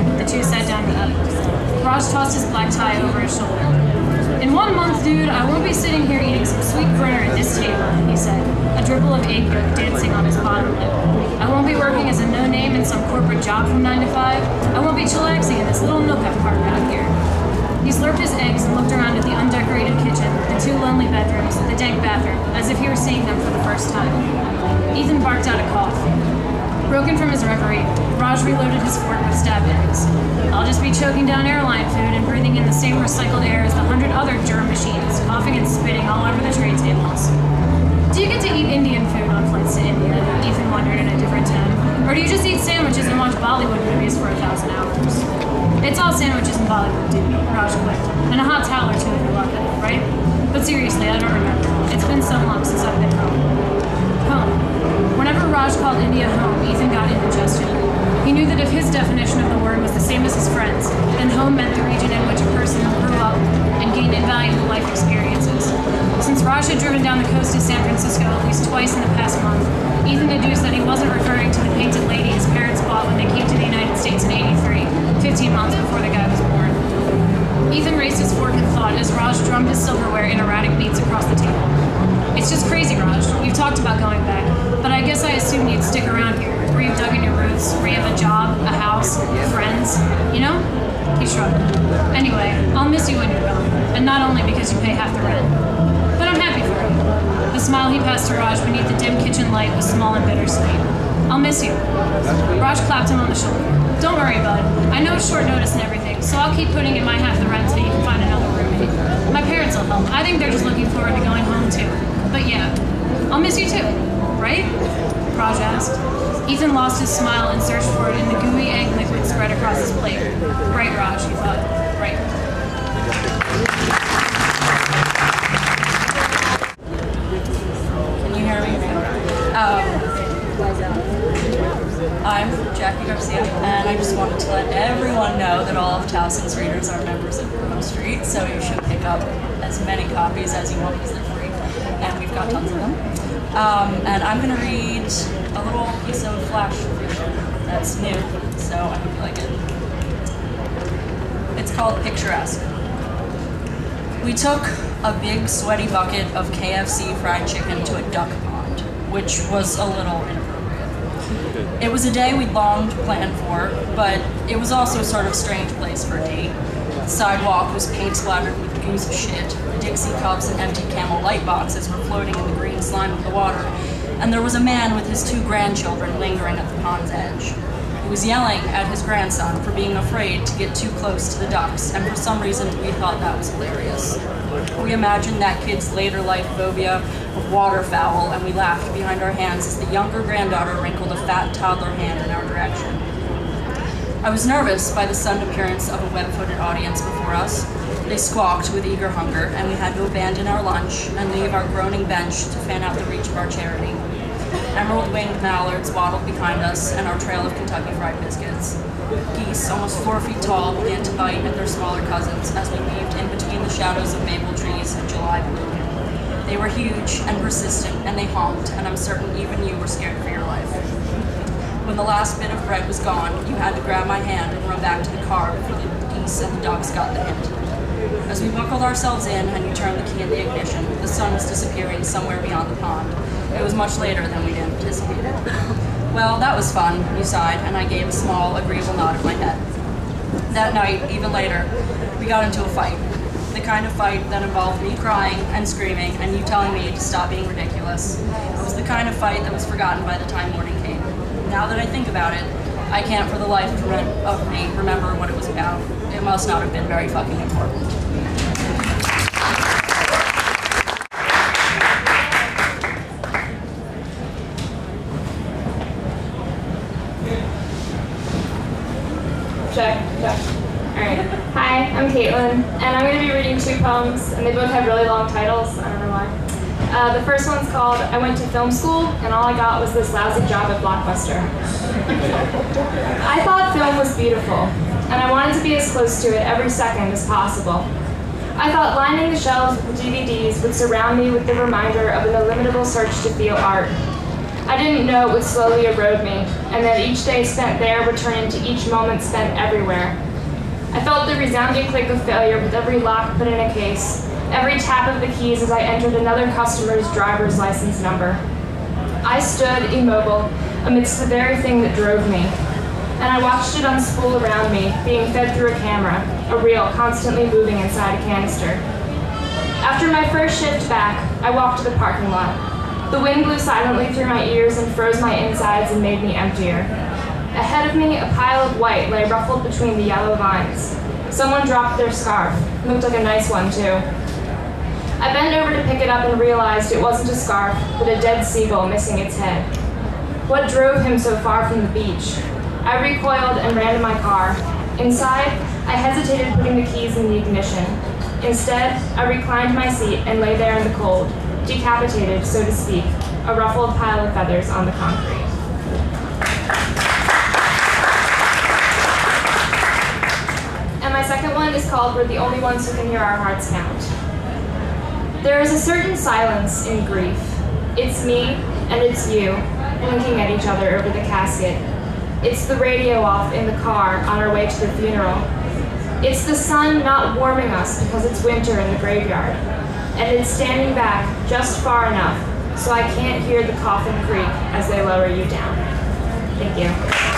deck, the two sat down to eat. Raj tossed his black tie over his shoulder. In 1 month, dude, I won't be sitting here eating some sweet burner at this table, he said, a dribble of egg yolk dancing on his bottom lip. I won't be working as a no-name in some corporate job from 9 to 5. I won't be chillaxing in this little nook I've carved out here. He slurped his eggs and looked around at the undecorated kitchen, the two lonely bedrooms, the dank bathroom, as if he were seeing them for the first time. Ethan barked out a cough. Broken from his reverie, Raj reloaded his fork with stabbed eggs. I'll just be choking down airline food and breathing in the same recycled air as the 100 other germ machines, coughing and spitting all over the tray tables. Do you get to eat Indian food on flights to India? Ethan wondered in a different tone. Or do you just eat sandwiches and watch Bollywood movies for 1,000 hours? It's all sandwiches and Bollywood, dude, Raj quipped. And a hot towel or two if you're lucky, right? But seriously, I don't remember. It's been so long since I've been home. Home. Whenever Raj called India home, Ethan got indigestion. He knew that if his definition of the word was the same as his friends, then home meant the region in which a person grew up and gained invaluable life experiences. Since Raj had driven down the coast of San Francisco at least twice in the past month, Ethan deduced that he wasn't referring to the painted lady his parents bought when they came to the United States in '83, 15 months before the guy was born. Ethan raised his fork in thought as Raj drummed his silverware in erratic beats across the table. It's just crazy, Raj. We've talked about going back, but I guess I assumed you'd stick around here, where you've dug in your roots, where you have a job, a house, friends, you know? He shrugged. Anyway, I'll miss you when you're gone, and not only because you pay half the rent, but I'm happy for you. The smile he passed to Raj beneath the dim kitchen light was small and bittersweet. I'll miss you. Raj clapped him on the shoulder. Don't worry, bud. I know it's short notice and everything, so I'll keep putting in my half the rent till you can find another roommate. My parents will help. I think they're just looking forward to going home too. But yeah, I'll miss you too, right? Raj asked. Ethan lost his smile and searched for it in the gooey egg liquid spread across his plate. Right, Raj, he thought. Right. Can you hear me? I'm Jackie Garcia, and I just wanted to let everyone know that all of Towson's readers are members of Broom Street, so you should pick up as many copies as you want because they're free, and we've got tons of them. And I'm going to read a little piece of flash fiction that's new, so I hope you like it. It's called Picturesque. We took a big sweaty bucket of KFC fried chicken to a duck pond, which was a little inappropriate. It was a day we'd long planned for, but it was also a sort of strange place for a date. The sidewalk was paint splattered with goose of shit, Dixie cups and empty Camel light boxes were floating in the green slime of the water, and there was a man with his 2 grandchildren lingering at the pond's edge. He was yelling at his grandson for being afraid to get too close to the ducks, and for some reason we thought that was hilarious. We imagined that kid's later life phobia of waterfowl, and we laughed behind our hands as the younger granddaughter wrinkled a fat toddler hand in our direction. I was nervous by the sudden appearance of a web-footed audience before us. They squawked with eager hunger, and we had to abandon our lunch and leave our groaning bench to fan out the reach of our charity. Emerald-winged mallards waddled behind us, and our trail of Kentucky Fried Biscuits. Geese, almost 4 feet tall, began to bite at their smaller cousins as we weaved in between the shadows of maple trees and July blue. They were huge and persistent, and they honked, and I'm certain even you were scared for your life. When the last bit of bread was gone, you had to grab my hand and run back to the car before the geese and the ducks got the hint. As we buckled ourselves in and you turned the key in the ignition, the sun was disappearing somewhere beyond the pond. It was much later than we'd anticipated. Well, that was fun, you sighed, and I gave a small, agreeable nod of my head. That night, even later, we got into a fight. The kind of fight that involved me crying and screaming and you telling me to stop being ridiculous. It was the kind of fight that was forgotten by the time morning came. Now that I think about it, I can't for the life of me remember what it was about. It must not have been very fucking important. Check. Alright. Hi, I'm Caitlin, and I'm going to be reading 2 poems, and they both have really long titles. I don't know why. The first one's called I Went to Film School, and all I got was this lousy job at Blockbuster. I thought film was beautiful, and I wanted to be as close to it every second as possible. I thought lining the shelves with DVDs would surround me with the reminder of an illimitable search to feel art. I didn't know it would slowly erode me, and that each day spent there would turn into each moment spent everywhere. I felt the resounding click of failure with every lock put in a case, every tap of the keys as I entered another customer's driver's license number. I stood immobile amidst the very thing that drove me, and I watched it unspool around me, being fed through a camera, a reel constantly moving inside a canister. After my first shift back, I walked to the parking lot. The wind blew silently through my ears and froze my insides and made me emptier. Ahead of me, a pile of white lay ruffled between the yellow vines. Someone dropped their scarf. It looked like a nice one, too. I bent over to pick it up and realized it wasn't a scarf, but a dead seagull missing its head. What drove him so far from the beach? I recoiled and ran to my car. Inside, I hesitated putting the keys in the ignition. Instead, I reclined my seat and lay there in the cold, decapitated, so to speak, a ruffled pile of feathers on the concrete. And my second one is called We're the Only Ones Who Can Hear Our Hearts Count. There is a certain silence in grief. It's me and it's you, blinking at each other over the casket. It's the radio off in the car on our way to the funeral. It's the sun not warming us because it's winter in the graveyard. And it's standing back just far enough so I can't hear the coffin creak as they lower you down. Thank you.